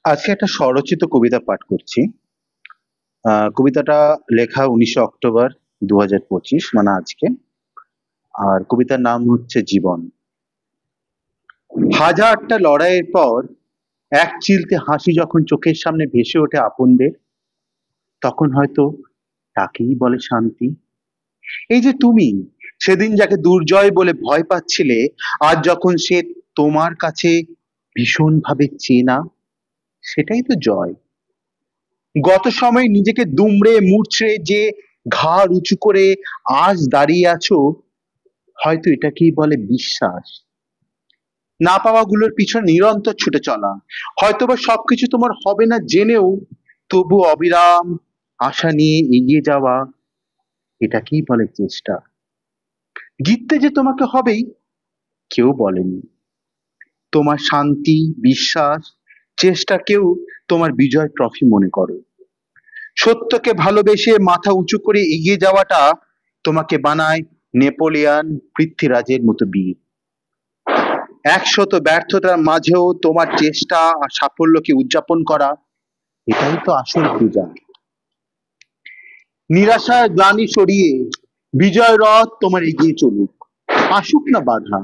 আজকে একটা স্বরচিত কবিতা পাঠ করছি। কবিতাটা লেখা 19 অক্টোবর 2025, মানে আজকে। আর কবিতার নাম হচ্ছে জীবন। হাজারটা লড়াইয়ের পর এক চিলতে হাসি যখন চোখের সামনে ভেসে ওঠে আপনদের, তখন হয়তো তাকেই বলে শান্তি। এই যে তুমি সেদিন যাকে দুর্জয় বলে ভয় পাচ্ছিলে, আজ যখন সে তোমার কাছে ভীষণভাবে চেনা, সেটাই তো জয়। গত সময় নিজেকে দুমড়ে মুচড়ে যে ঘাড় উঁচু করে আজ দাঁড়িয়ে আছো, হয়তো এটাকেই বলে বিশ্বাস। না পাওয়া গুলোর পিছনে নিরন্তর ছুটে চলা, হয়তোবা সবকিছু তোমার হবে না জেনেও তবু অবিরাম আশা নিয়ে এগিয়ে যাওয়া, এটাকেই বলে চেষ্টা। জিততে যে তোমাকে হবেই কেউ বলেনি। তোমার শান্তি, বিশ্বাস, চেষ্টাকেও তোমার বিজয় ট্রফি মনে করো। সত্যকে ভালোবেসে মাথা উঁচু করে এগিয়ে যাওয়াটা তোমাকে বানায় নেপোলিয়ান, পৃথ্বীরাজের মতো বীর। একশত ব্যর্থতার মাঝেও তোমার চেষ্টা আর সাফল্যকে উদযাপন করা, এটাই তো আসল পূজা। নিরাশার গ্লানি সরিয়ে বিজয় রথ তোমার এগিয়ে চলুক। আসুক না বাধা,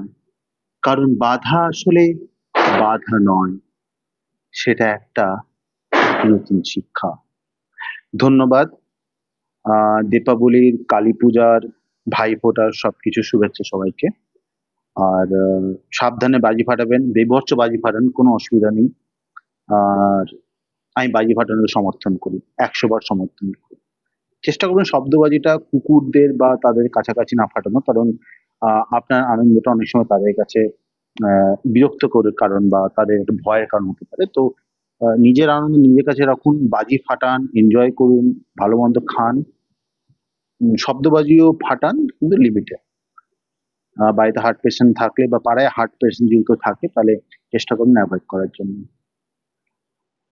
কারণ বাধা আসলে বাধা নয়, সেটা একটা নতুন শিক্ষা। ধন্যবাদ। দীপাবলির, কালী পূজার, ভাইফোঁটার সবকিছু শুভেচ্ছা সবাইকে। আর সাবধানে বাজি ফাটাবেন, বীভৎস বাজি ফাটান, কোনো অসুবিধা নেই। আর আমি বাজি ফাটানোর সমর্থন করি, 100 বার সমর্থন করি। চেষ্টা করবেন শব্দবাজিটা কুকুরদের বা তাদের কাছাকাছি না ফাটানো, কারণ আপনার আনন্দটা অনেক সময় তাদের কাছে বিরক্ত করে কারণ বা তাদের একটা ভয়ের কারণ হতে পারে। তো নিজের আনন্দ নিজের কাছে রাখুন, বাজি ফাটান, এনজয় করুন, ভালো মন্দ খান, শব্দবাজিও ফাটান, কিন্তু লিমিটে। বাড়িতে হার্ট পেশেন্ট থাকলে বা পাড়ায় হার্ট পেশেন্ট যদি কেউ থাকে, তাহলে চেষ্টা করুন অ্যাভয়েড করার জন্য।